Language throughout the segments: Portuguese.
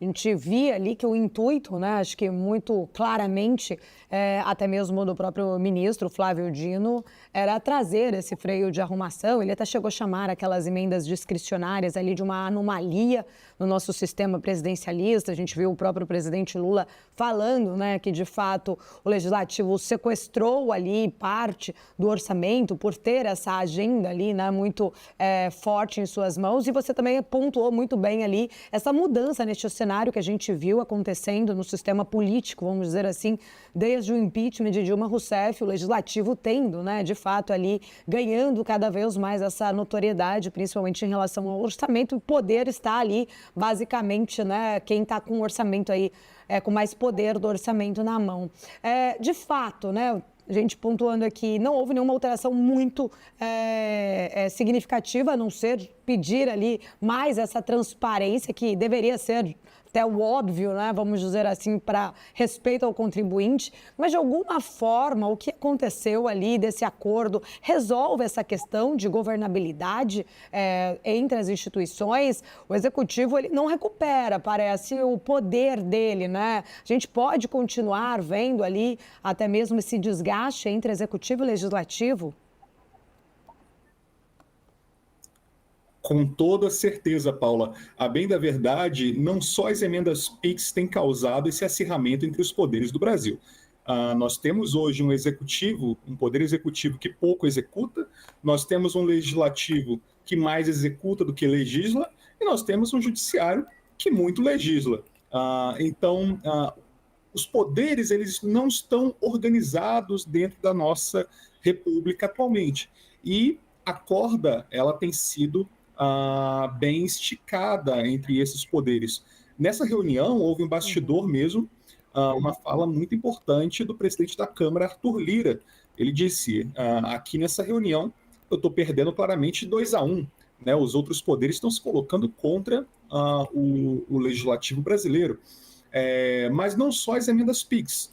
A gente via ali que o intuito, né, acho que muito claramente, até mesmo do próprio ministro Flávio Dino, era trazer esse freio de arrumação. Ele até chegou a chamar aquelas emendas discricionárias ali de uma anomalia no nosso sistema presidencialista. A gente viu o próprio presidente Lula falando, né, que de fato o legislativo sequestrou ali parte do orçamento por ter essa agenda ali, né, muito forte em suas mãos. E você também pontuou muito bem ali essa mudança neste cenário que a gente viu acontecendo no sistema político, vamos dizer assim, desde o impeachment de Dilma Rousseff, o legislativo tendo, né, de fato ali, ganhando cada vez mais essa notoriedade, principalmente em relação ao orçamento. O poder está ali, basicamente, né, quem está com o orçamento aí, com mais poder do orçamento na mão. De fato, né, a gente pontuando aqui, não houve nenhuma alteração muito significativa, a não ser pedir ali mais essa transparência, que deveria ser até o óbvio, né, vamos dizer assim, para respeito ao contribuinte. Mas, de alguma forma, o que aconteceu ali desse acordo resolve essa questão de governabilidade entre as instituições? O Executivo ele não recupera, parece, o poder dele, né? A gente pode continuar vendo ali até mesmo esse desgaste entre Executivo e Legislativo? Com toda certeza, Paula. A bem da verdade, não só as emendas PIX têm causado esse acirramento entre os poderes do Brasil. Nós temos hoje um executivo, um poder executivo que pouco executa, nós temos um legislativo que mais executa do que legisla, e nós temos um judiciário que muito legisla. Então, os poderes eles não estão organizados dentro da nossa república atualmente. E a corda ela tem sido bem esticada entre esses poderes. Nessa reunião, houve um bastidor mesmo, uma fala muito importante do presidente da Câmara, Arthur Lira. Ele disse, aqui nessa reunião, eu estou perdendo claramente 2-1. Né? Os outros poderes estão se colocando contra o legislativo brasileiro. Mas não só as emendas PIX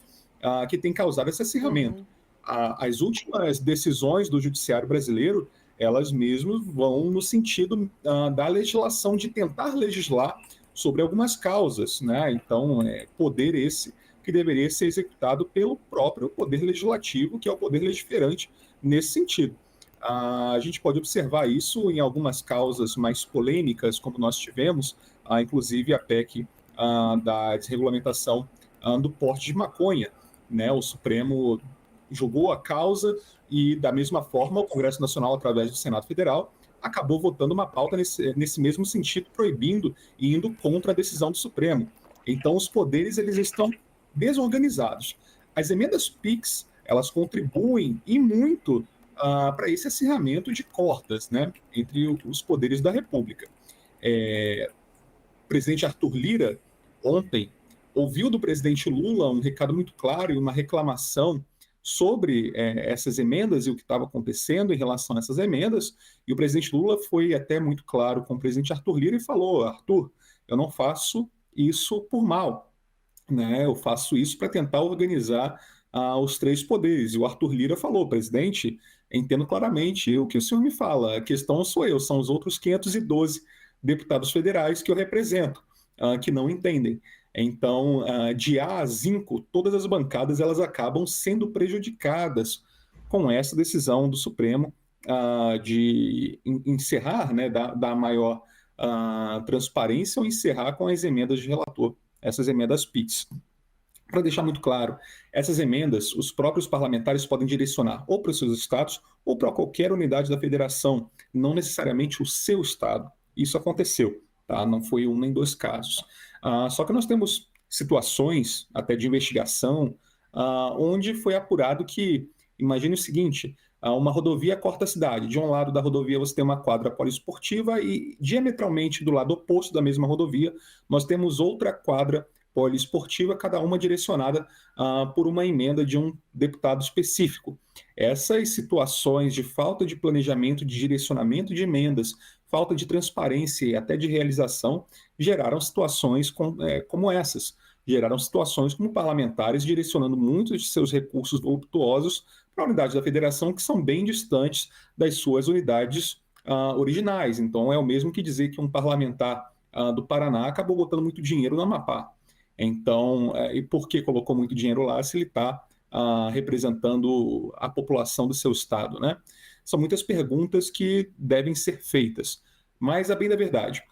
que têm causado esse acirramento. As últimas decisões do judiciário brasileiro, elas mesmas vão no sentido da legislação, de tentar legislar sobre algumas causas, né? Então, poder esse que deveria ser executado pelo próprio poder legislativo, que é o poder legiferante nesse sentido. A gente pode observar isso em algumas causas mais polêmicas, como nós tivemos, inclusive a PEC da desregulamentação do porte de maconha, né? O Supremo julgou a causa e, da mesma forma, o Congresso Nacional, através do Senado Federal, acabou votando uma pauta nesse mesmo sentido, proibindo e indo contra a decisão do Supremo. Então, os poderes eles estão desorganizados. As emendas PIX, elas contribuem e muito para esse acirramento de cordas, né, entre os poderes da República. O presidente Arthur Lira, ontem, ouviu do presidente Lula um recado muito claro e uma reclamação sobre essas emendas e o que estava acontecendo em relação a essas emendas, e o presidente Lula foi até muito claro com o presidente Arthur Lira e falou: Arthur, eu não faço isso por mal, né? Eu faço isso para tentar organizar os três poderes. E o Arthur Lira falou: presidente, entendo claramente o que o senhor me fala, a questão não sou eu, são os outros 512 deputados federais que eu represento, que não entendem. Então, de A a Zinco, todas as bancadas elas acabam sendo prejudicadas com essa decisão do Supremo de encerrar, né, dar maior transparência ou encerrar com as emendas de relator, essas emendas PIX. Para deixar muito claro, essas emendas, os próprios parlamentares podem direcionar ou para os seus estados ou para qualquer unidade da federação, não necessariamente o seu estado. Isso aconteceu, tá? Não foi um nem dois casos. Só que nós temos situações, até de investigação, onde foi apurado que, imagine o seguinte, uma rodovia corta a cidade. De um lado da rodovia você tem uma quadra poliesportiva e, diametralmente do lado oposto da mesma rodovia, nós temos outra quadra poliesportiva, cada uma direcionada por uma emenda de um deputado específico. Essas situações de falta de planejamento, de direcionamento de emendas, falta de transparência e até de realização, geraram situações como essas. Geraram situações como parlamentares direcionando muitos de seus recursos voluptuosos para unidades da federação que são bem distantes das suas unidades originais. Então, é o mesmo que dizer que um parlamentar do Paraná acabou botando muito dinheiro no Amapá. Então, e por que colocou muito dinheiro lá se ele está representando a população do seu estado, né? São muitas perguntas que devem ser feitas. Mas, a bem da verdade,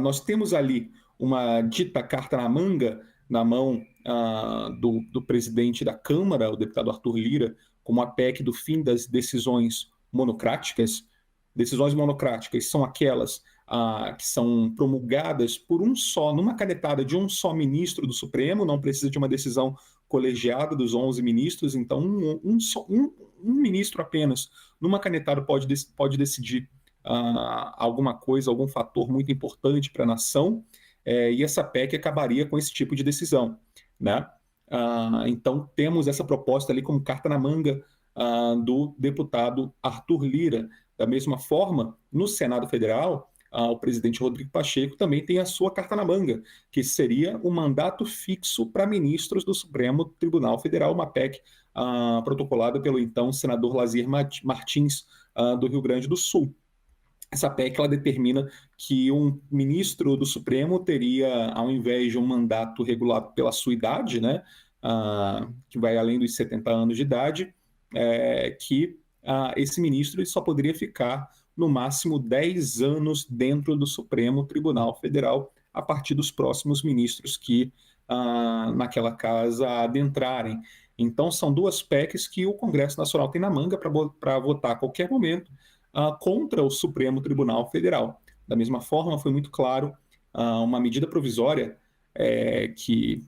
nós temos ali uma dita carta na manga, na mão do presidente da Câmara, o deputado Arthur Lira, como a PEC do fim das decisões monocráticas. Decisões monocráticas são aquelas que são promulgadas por numa canetada de um só ministro do Supremo, não precisa de uma decisão colegiada dos 11 ministros, então um ministro apenas, numa canetada, pode decidir alguma coisa, algum fator muito importante para a nação, e essa PEC acabaria com esse tipo de decisão, né? Então, temos essa proposta ali como carta na manga do deputado Arthur Lira. Da mesma forma, no Senado Federal, o presidente Rodrigo Pacheco também tem a sua carta na manga, que seria o mandato fixo para ministros do Supremo Tribunal Federal, uma PEC protocolada pelo então senador Lazier Martins, do Rio Grande do Sul. Essa PEC ela determina que um ministro do Supremo teria, ao invés de um mandato regulado pela sua idade, né, que vai além dos 70 anos de idade, que esse ministro só poderia ficar no máximo 10 anos dentro do Supremo Tribunal Federal, a partir dos próximos ministros que naquela casa adentrarem. Então, são duas PECs que o Congresso Nacional tem na manga para votar a qualquer momento contra o Supremo Tribunal Federal. Da mesma forma, foi muito claro uma medida provisória que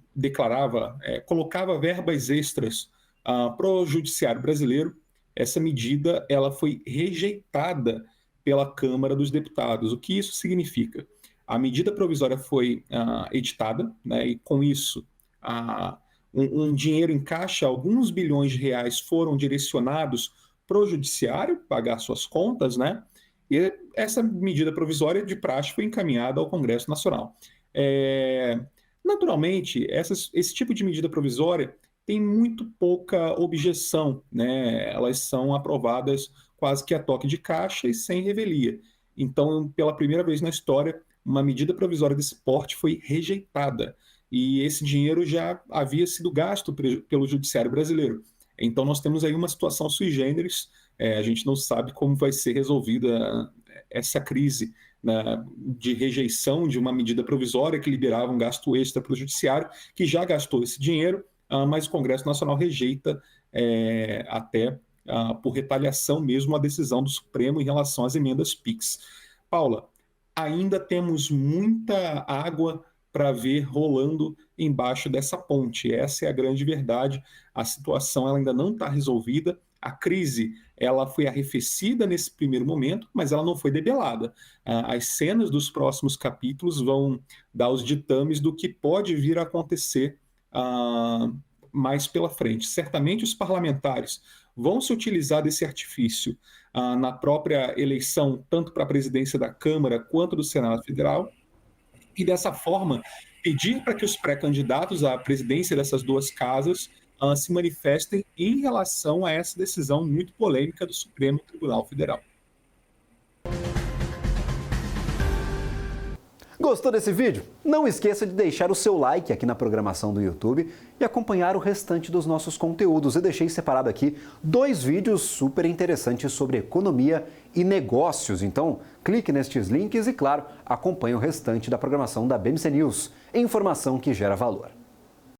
colocava verbas extras para o Judiciário brasileiro. Essa medida ela foi rejeitada pela Câmara dos Deputados. O que isso significa? A medida provisória foi editada, né, e com isso um dinheiro em caixa, alguns bilhões de reais foram direcionados para o Judiciário pagar suas contas, né? E essa medida provisória de praxe foi encaminhada ao Congresso Nacional. Naturalmente, esse tipo de medida provisória tem muito pouca objeção, né? Elas são aprovadas quase que a toque de caixa e sem revelia. Então, pela primeira vez na história, uma medida provisória desse porte foi rejeitada. E esse dinheiro já havia sido gasto pelo Judiciário brasileiro. Então, nós temos aí uma situação sui generis, a gente não sabe como vai ser resolvida essa crise, né, de rejeição de uma medida provisória que liberava um gasto extra para o Judiciário, que já gastou esse dinheiro, mas o Congresso Nacional rejeita até por retaliação mesmo a decisão do Supremo em relação às emendas PIX. Paula, ainda temos muita água para ver rolando embaixo dessa ponte. Essa é a grande verdade. A situação ela ainda não está resolvida. A crise ela foi arrefecida nesse primeiro momento, mas ela não foi debelada. As cenas dos próximos capítulos vão dar os ditames do que pode vir a acontecer mais pela frente. Certamente os parlamentares vão se utilizar desse artifício na própria eleição, tanto para a presidência da Câmara quanto do Senado Federal, e dessa forma pedir para que os pré-candidatos à presidência dessas duas casas se manifestem em relação a essa decisão muito polêmica do Supremo Tribunal Federal. Gostou desse vídeo? Não esqueça de deixar o seu like aqui na programação do YouTube e acompanhar o restante dos nossos conteúdos. Eu deixei separado aqui 2 vídeos super interessantes sobre economia e negócios. Então, clique nestes links e, claro, acompanhe o restante da programação da BMC News. Informação que gera valor.